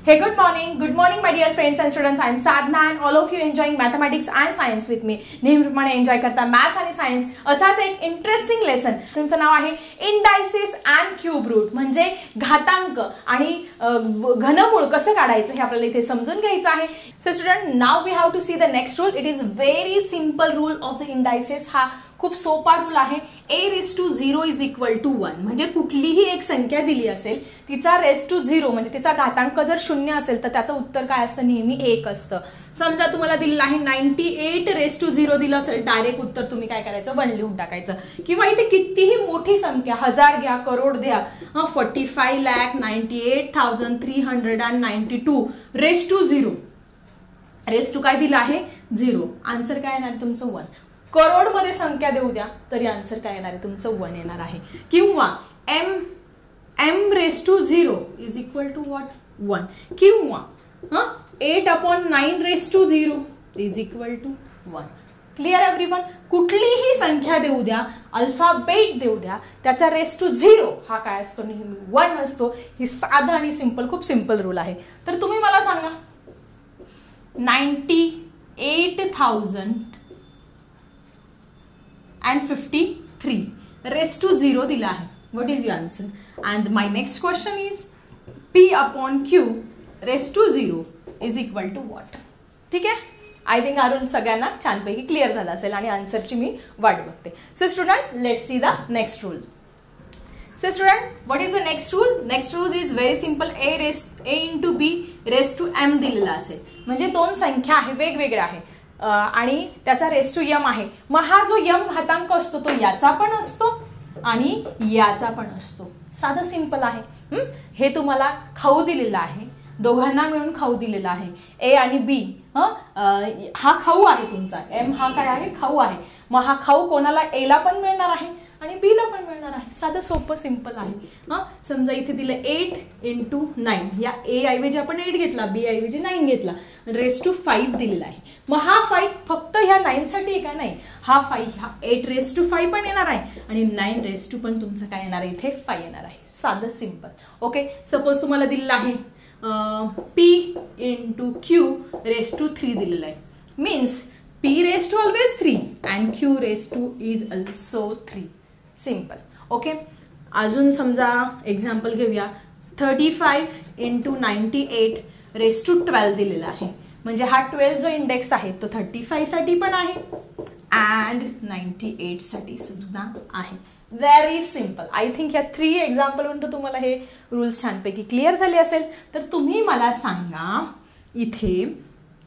Hey, good morning my dear friends and students. I am Sadhna and all of you enjoying mathematics and science with me. नेहमीप्रमाणे enjoy करता maths आणि science असाच एक interesting lesson. त्याचं नाव आहे इंडायसिस and cube route, म्हणजे घातांक आणि घनमूळ कसं काढायचं हे आपल्याला इथे समजून घ्यायचं आहे. So student, now we have to see the next rule. It is very simple rule of the indices. हा खूप सोपा रूल आहे. a⁻0 इज इक्वल टू 1, म्हणजे कुठलीही एक संख्या दिली असेल तिचा रेस टू 0 म्हणजे तिचा घातांक जर 0 असेल तर त्याचं उत्तर काय असतं, नेहमी 1 असतं. समजा तुम्हाला दिलेलं आहे 98⁻0 दिलं असेल, डायरेक्ट उत्तर तुम्ही काय करायचं, 1 लिहून टाकायचं. किंवा इथे कितीही मोठी संख्या, 1000 घ्या, करोड द्या, 45,98,392 रेस टू 0, रेस टू काय दिलं आहे 0. आन्सर काय येणार तुमचं 1. करोड मध्ये संख्या देऊ द्या तरी आन्सर काय येणार आहे तुमचं 1 येणार आहे. किंवा m⁻0 is equal to what 1. किंवा 8/9⁻0 is equal to 1. Clear everyone. कुठलीही संख्या देऊ द्या, अल्फाबेट देऊ द्या, त्याचा रेस टू 0 हा काय असतो, नेहमी 1 असतो. ही साधा आणि सिंपल, खूप सिंपल रूल आहे. तर तुम्ही मला सांगा 98,053 रेस टू 0 दिला आहे. What is your answer? And my next question is p/q raise to 0 is equal to what. ठीक आहे. आय थिंक हा रूल सगळ्यांना छानपैकी क्लिअर झाला असेल आणि आन्सरची मी वाट बघते. So student, let's see the next rule. So student, what is the next rule? Next rule is very simple. a into b raised to m दिलेला असेल, म्हणजे दोन संख्या आहे, वेगवेगळ्या आहे आणि त्याचा रेस टू m आहे. मग हा जो m घातांक असतो तो याचा पण असतो आणि याचा पण असतो. साधं सिंपल आहे. हे तुम्हाला खाऊ दिलेला आहे, दोघांना मिळून खाऊ दिलेला आहे. a आणि b, हा खाऊ आहे तुमचा, m हा काय आहे, खाऊ आहे. मग हा खाऊ कोणाला, a ला पण मिळणार आहे आणि बी ला पण मिळणार आहे. साधं सोपं सिंपल आहे. समजा इथे दिलं 8 × 9, या a ऐवजी आपण 8 घेतला, b ऐवजी 9 घेतला, रेस टू 5 दिलेला आहे. मग हा 5 फक्त ह्या 9 साठी आहे का, नाही, हा 5 हा 8 रेस टू 5 पण येणार आहे आणि 9 रेस टू पण तुमचं काय येणार आहे, इथे 5 येणार आहे. साधं सिंपल. ओके. सपोज तुम्हाला दिलेलं आहे p × q रेस टू 3 दिलेलं आहे. Means p raise to always 3 and q raise to is also 3. Simple. Okay. अजून समजा एक्झाम्पल घेऊया. 35 × 98 रेस टू 12 दिलेला आहे, म्हणजे हा 12 जो इंडेक्स आहे तो 35 साठी पण आहे अँड 98 साठी सुद्धा आहे. Very simple. आय थिंक या 3 एक्झाम्पल म्हणून तुम्हाला हे रूल्स छानपैकी क्लिअर झाले असेल. तर तुम्ही मला सांगा, इथे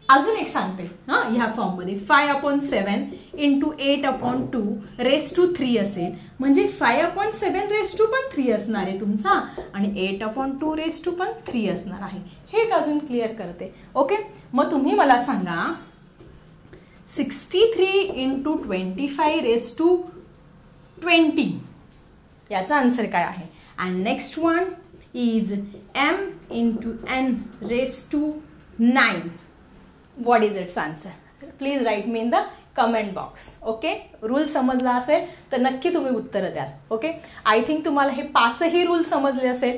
अजून एक सांगते ह्या फॉर्म मध्ये 5/7 × 8/2 रेस टू 3 असेल, म्हणजे 5/7 रेस टू पण 3 असणार आहे तुमचा आणि 8/2 रेस टू पण 3 असणार आहे. हे एक अजून क्लिअर करते. ओके. मग तुम्ही मला सांगा 63 × 25 रेस टू 20 याचा आन्सर काय आहे. And next one is m × n raise to 9. What is its answer? Please write me in the comment box. Okay? Rule समजला असेल तर नक्की तुम्ही उत्तर द्याल. ओके. आय थिंक तुम्हाला हे 5ही रूल समजले असेल.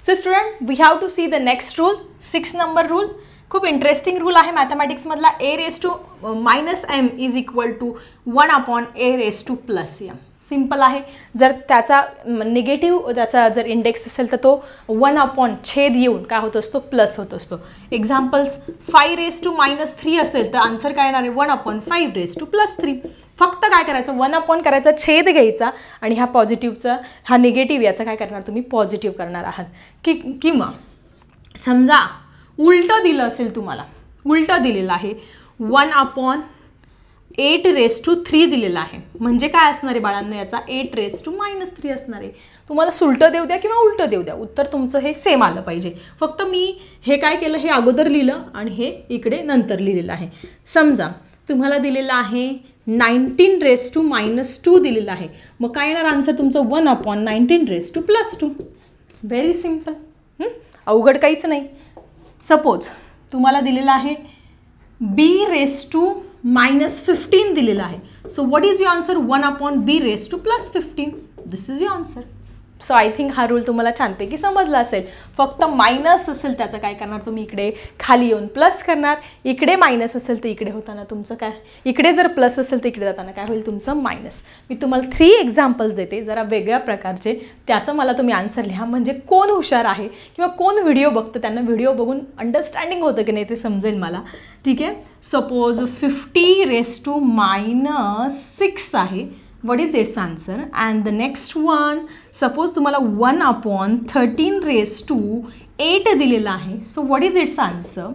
So student, we have to see the next rule. 6 number rule खूप इंटरेस्टिंग रूल आहे मॅथमॅटिक्स मधला. a⁻m is equal to 1/a⁻m. Simple आहे. जर त्याचा निगेटिव्ह, त्याचा जर इंडेक्स असेल तर तो 1 छेद येऊन काय होत असतो, प्लस होत असतो. एक्झाम्पल्स 5⁻³ असेल तर आन्सर काय येणार आहे 1/5⁻3. फक्त काय करायचं, 1 करायचा, छेद घ्यायचा आणि ह्या पॉझिटिव्हचा, हा निगेटिव्ह याचा काय करणार तुम्ही, पॉझिटिव्ह करणार आहात. किंवा समजा उलटं दिलं असेल, तुम्हाला उलटं दिलेलं आहे 1/8⁻³ दिलेला आहे, म्हणजे काय असणार आहे बाळांनो, याचा 8⁻³ असणार आहे. तुम्हाला सुलटं देऊ द्या किंवा उलटं देऊ द्या, उत्तर तुमचं हे सेम आलं पाहिजे. फक्त मी हे काय केलं, हे अगोदर लिहिलं आणि हे इकडे नंतर लिहिलेलं आहे. समजा तुम्हाला दिलेलं आहे 19⁻² दिलेलं आहे, मग काय येणार आन्सर तुमचं 1/19⁻². Very simple. अवघड काहीच नाही. सपोज तुम्हाला दिलेलं आहे b⁻15 दिलेला आहे. So what is your answer, 1/b⁻15. This is your answer. So I think हा रूल तुम्हाला छानपैकी समजला असेल. फक्त मायनस असेल त्याचं काय करणार तुम्ही, इकडे खाली येऊन प्लस करणार. इकडे मायनस असेल तर इकडे होताना तुमचं काय, इकडे जर प्लस असेल तर इकडे जाताना काय होईल तुमचं मायनस. मी तुम्हाला 3 एक्झाम्पल्स देते जरा वेगळ्या प्रकारचे, त्याचं मला तुम्ही आन्सर लिहा. म्हणजे कोण हुशार आहे किंवा कोण व्हिडिओ बघतं त्यांना व्हिडिओ बघून अंडरस्टँडिंग होतं की नाही ते समजेल मला. ठीक आहे. सपोज 50 raised to -6 आहे. What is its answer? And the next one, suppose तुम्हाला 1/13 raised to 8 दिलेला आहे. So what is its answer?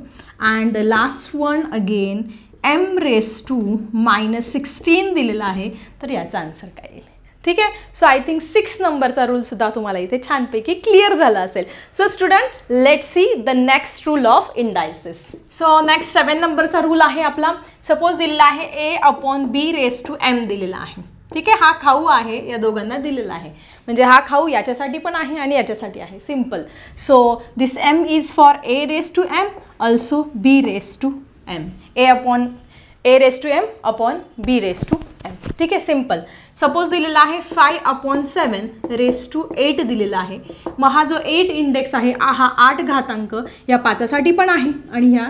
And the last one again, m raised to -16 दिलेला आहे. तर याचा आन्सर काय येईल? ठीक आहे. सो आय थिंक 6 नंबरचा रूल सुद्धा तुम्हाला इथे छानपैकी क्लिअर झाला असेल. So student, let see the next rule of indices. So next 7 नंबरचा रूल आहे आपला. सपोज दिलेला आहे a/b raised to m दिलेला आहे. ठीक आहे. हा खाऊ आहे, या दोघांना दिलेला आहे. म्हणजे हा खाऊ याच्यासाठी पण आहे आणि याच्यासाठी आहे. Simple. So this m is for a raised to m, also b raised to m. a raised to m upon b raised to m. ठीक आहे. सिम्पल. सपोज दिलेला आहे 5/7 raised to 8 दिलेला आहे. मग हा जो 8 इंडेक्स आहे हा 8 घातांक या 5साठी पण आहे आणि ह्या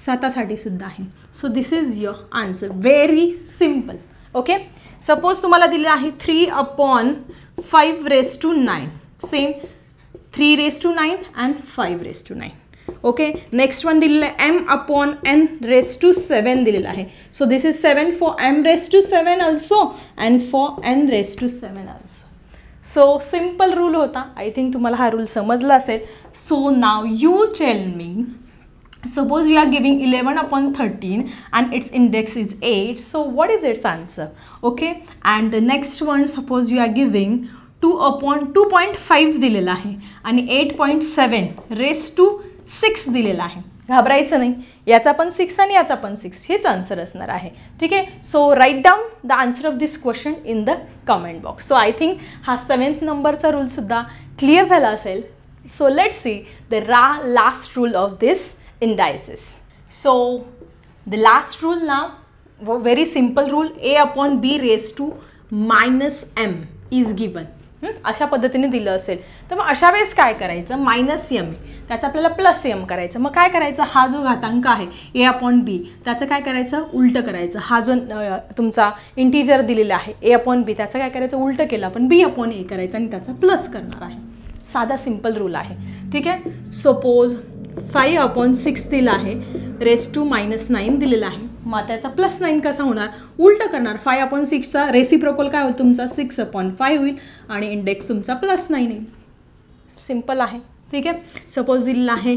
7साठी सुद्धा आहे. So this is your answer. Very simple. Okay. Suppose तुम्हाला दिलेलं आहे 3/5 raised to 9. Same 3 raised to 9 and 5 raised to 9. Okay. Next one दिलेलं आहे m/n raised to 7 दिलेलं आहे. So this is 7 for m raised to 7 also and for n raised to 7 also. So simple rule होता. I think तुम्हाला हा rule समजला असेल. So now you tell me, suppose we are giving 11/13 and its index is 8, so what is its answer? Okay. And the next one, suppose we are giving 2/2.5 दिलेला आहे आणि 8.7 raised to 6 दिलेला आहे. घाबरायचं नाही, याचा पण 6 आणि याचा पण 6 हेच आन्सर असणार आहे. ठीक आहे. So write down the answer of this question in the comment box. So I think हा 7th नंबरचा रूल सुद्धा क्लिअर झाला असेल. So let's see the last rule of this indices. So the last rule now, very simple rule, a/b raised to -m is given. अशा पद्धतीने दिलं असेल तर मग अशा वेळेस काय करायचं, -m त्याचं आपल्याला +m करायचं. मग काय करायचं, हा जो घातांक आहे a/b त्याचं काय करायचं, उलटं करायचं. हा जो तुमचा इंटिजर दिलेला आहे a/b त्याचं काय करायचं, उलटं केलं आपण b/a करायचं आणि त्याचा प्लस करणार आहे. साधा सिम्पल रूल आहे. ठीक आहे. सपोज 5/6 दिला आहे, raised to -9 दिलेला आहे. मग त्याचा +9 कसा होणार, उलटं करणार. 5/6चा रेसिप्रोकल काय होईल तुमचा 6/5 होईल आणि इंडेक्स तुमचा +9 येईल. सिम्पल आहे. ठीक आहे. सपोज दिलेला आहे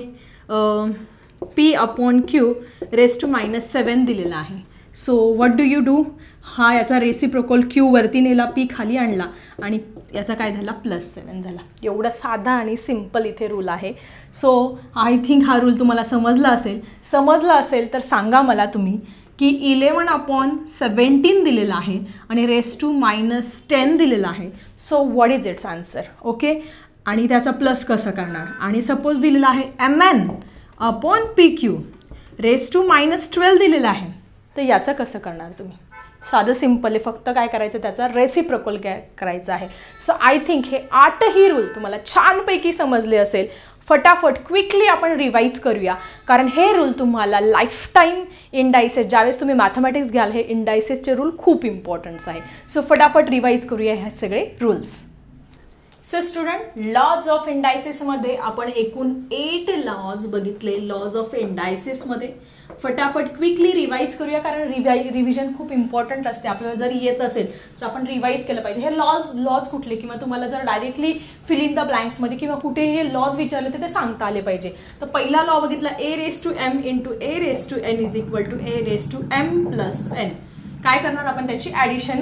p/q raised to -7 दिलेला आहे. So what do you do, हा याचा रेसिप्रोकल q वरती नेला, p खाली आणला आणि याचा काय झाला +7 झाला. एवढा साधा आणि सिम्पल इथे रूल आहे. सो आय थिंक हा रूल तुम्हाला समजला असेल तर सांगा मला तुम्ही की 11/17 दिलेला आहे आणि raised to -10 दिलेला आहे. So what is it's answer. Okay. आणि त्याचा प्लस कसं करणार. आणि सपोज दिलेला आहे mn/pq raised to -12 दिलेला आहे. तर याचं कसं करणार तुम्ही. साधं सिम्पल आहे. फक्त काय करायचं, त्याचा रेसिप्रोकल करायचा आहे. सो आय थिंक हे 8ही रूल तुम्हाला छानपैकी समजले असेल. फटाफट क्विकली आपण रिवाईज करूया, कारण हे रूल तुम्हाला लाईफ टाईम इंडायसेस ज्यावेळेस तुम्ही मॅथमॅटिक्स घ्याल हे इंडायसेसचे रूल खूप इम्पॉर्टन्स आहे. सो फटाफट रिवाईज करूया हे सगळे rules. So student, laws of इंडायसेसमध्ये आपण एकूण 8 लॉज बघितले. लॉज ऑफ इंडायसेसमध्ये फटाफट क्विकली रिवाईज करूया, कारण रिव्हिजन खूप इम्पॉर्टंट असते. आपल्याला जर येत असेल तर आपण रिवाईज केलं पाहिजे. हे लॉज कुठले, किंवा तुम्हाला जर डायरेक्टली फिल इन द ब्लँक्समध्ये किंवा कुठे हे लॉज विचारले तर ते सांगता आले पाहिजे. तर पहिला लॉ बघितला, a raised to m into a raised to n is equal to a raised to m plus n. काय करणार आपण, त्याची ॲडिशन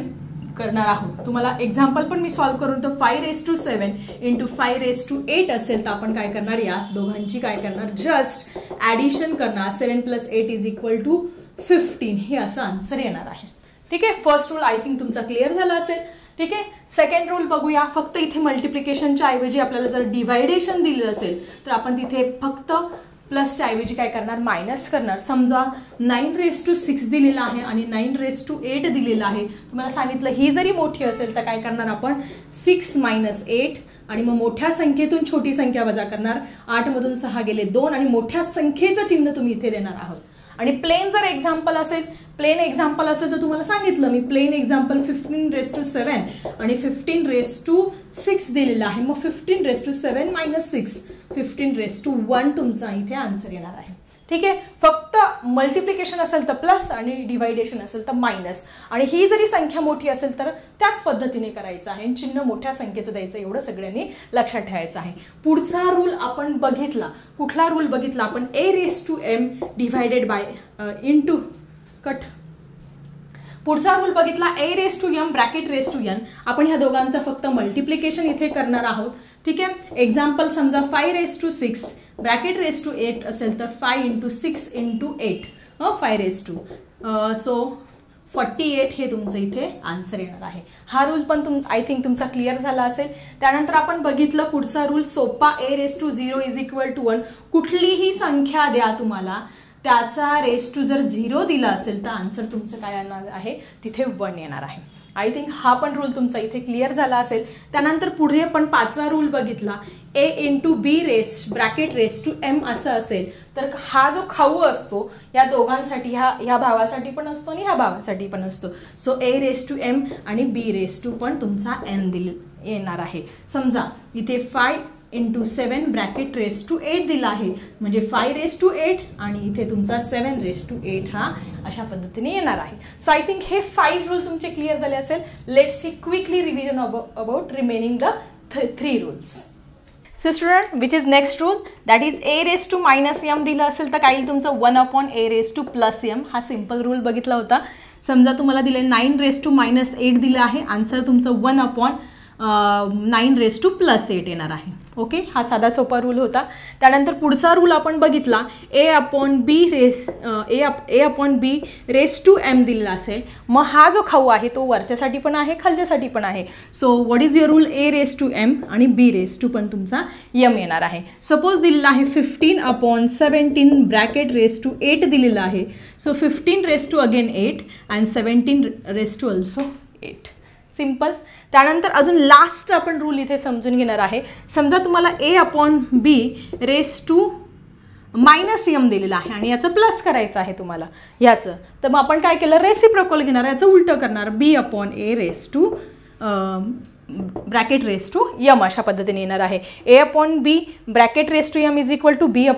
करणार आहोत. तुम्हाला एक्झाम्पल पण मी सॉल्व्ह करून, तर 5 raised to 7 into 5 raised to 8 असेल तर आपण काय करणार, या दोघांची काय करणार, जस्ट ॲडिशन करणार. 7 + 8 is equal to 15 हे असं आन्सर येणार आहे. ठीक आहे. फर्स्ट रूल आय थिंक तुमचा क्लिअर झाला असेल. ठीक आहे. सेकंड रूल बघूया. फक्त इथे मल्टिप्लिकेशनच्या ऐवजी आपल्याला जर डिवायडेशन दिलं असेल तर आपण तिथे फक्त प्लसच्या ऐवजी काय करणार, मायनस करणार. समजा 9 raised to 6 दिलेला आहे आणि 9 raised to 8 दिलेला आहे. तुम्हाला सांगितलं ही जरी मोठी असेल तर काय करणार आपण, 6 - 8 आणि मग मोठ्या संख्येतून छोटी संख्या वजा करणार. 8 मधून 6 गेले 2 आणि मोठ्या संख्येचं चिन्ह तुम्ही इथे देणार आहोत. आणि प्लेन जर एक्झाम्पल असेल, प्लेन एक्झाम्पल असेल तर तुम्हाला सांगितलं मी प्लेन एक्झाम्पल 15⁻7 आणि 15⁻6 दिलेलं आहे. मग 15⁻7 - 6 15⁻1 तुमचा इथे आन्सर येणार आहे. ठीक आहे. फक्त मल्टिप्लिकेशन असेल तर प्लस आणि डिवायडेशन असेल तर मायनस. आणि ही जरी संख्या मोठी असेल तर त्याच पद्धतीने करायचं आहे. चिन्ह मोठ्या संख्येचं द्यायचं, एवढं सगळ्यांनी लक्षात ठेवायचं आहे. पुढचा रूल आपण बघितला. कुठला रूल बघितला आपण? a⁻m divided by into cut. पुढचा रूल बघितला a⁻m ब्रॅकेट n. आपण ह्या दोघांचं फक्त मल्टिप्लिकेशन इथे करणार आहोत. ठीक आहे. एक्झाम्पल समजा 5⁻6 ब्रॅकेट ⁻8 असेल तर 5 × 6 × 8 5⁻2 सो 48 हे तुमचं इथे आन्सर येणार आहे. हा रूल पण आय थिंक तुमचा क्लिअर झाला असेल. त्यानंतर आपण बघितलं पुढचा रूल सोपा a⁻0 = 1. कुठलीही संख्या द्या तुम्हाला, त्याचा ⁻0 जर 0 दिला असेल तर आन्सर तुमचं काय येणार आहे? तिथे 1 येणार आहे. आय थिंक हा पण रूल तुमचा इथे क्लिअर झाला असेल. त्यानंतर पुढे पण 5वा रूल बघितला a × b ब्रॅकेट m असं असेल तर हा जो खाऊ असतो या दोघांसाठी, ह्या भावासाठी पण असतो आणि ह्या भावासाठी पण असतो. सो a⁻m आणि b⁻2 पण तुमचा n येणार आहे. समजा इथे 5 × 7 ब्रॅकेट ⁻8 दिला आहे म्हणजे 5⁻8 आणि इथे तुमचा 7⁻8 हा अशा पद्धतीने येणार आहे. सो आय थिंक हे 5 रूल तुमचे क्लिअर झाले असेल. Let's see quickly revision about remaining the 3 rules. So student, which is next rule? That is a⁻m दिलं असेल तर काय येईल तुमचं? 1/a⁻m. हा सिम्पल रूल बघितला होता. समजा तुम्हाला दिले 9⁻8 दिलं आहे. आन्सर तुमचं 1/9⁻8 येणार आहे. ओके, हा साधा सोपा रूल होता. त्यानंतर पुढचा रूल आपण बघितला a/b दिलेला असेल. मग हा जो खाऊ आहे तो वरच्यासाठी पण आहे, खालच्यासाठी पण आहे. So what is your rule? a⁻m आणि b⁻2 पण तुमचा m येणार आहे. सपोज दिलेला आहे 15/17 ब्रॅकेट ⁻8 दिलेला आहे. So 15 again 8 and 17 also 8. Simple. त्यानंतर अजून लास्ट आपण रूल इथे समजून घेणार आहे. समजा तुम्हाला a/b -m दिलेला आहे आणि याचं प्लस करायचं आहे तुम्हाला याचं, तर मग आपण काय केलं? रेसिप्रोकल घेणार, याचं उलटं करणार. b/a ब्रॅकेट m अशा पद्धतीने येणार आहे. a/b bracket m = b/a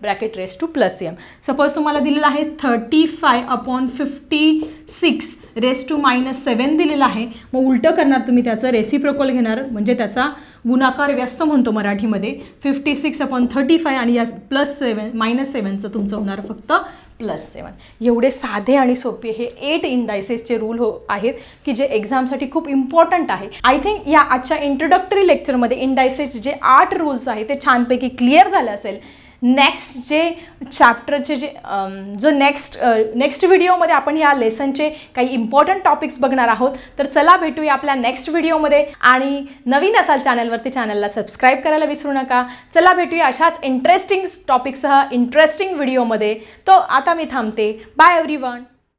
bracket +m. Suppose तुम्हाला दिलेलं आहे 35/56 7 दिलेला आहे. मग उलटं करणार तुम्ही, त्याचं रेसिप्रोकल घेणार म्हणजे त्याचा गुणाकार व्यस्त म्हणतो मराठीमध्ये. 56/35 आणि या +7 तुमचं होणार फक्त +7. एवढे साधे आणि सोपे हे 8 इंडायसेसचे रूल आहेत की जे एक्झामसाठी खूप इम्पॉर्टंट आहे. आय थिंक या आजच्या इंट्रोडक्टरी लेक्चरमध्ये इंडायसेस जे 8 रूल्स आहेत ते छानपैकी क्लिअर झाले असेल. नेक्स्ट जे चॅप्टरचे जो नेक्स्ट व्हिडिओमध्ये आपण या लेसनचे काही इम्पॉर्टंट टॉपिक्स बघणार आहोत. तर चला भेटूया आपल्या नेक्स्ट व्हिडिओमध्ये. आणि नवीन असाल चॅनलवरती चॅनलला सबस्क्राईब करायला विसरू नका. चला भेटूया अशाच इंटरेस्टिंग टॉपिकसह इंटरेस्टिंग व्हिडिओमध्ये. तो आता मी थांबते. Bye everyone.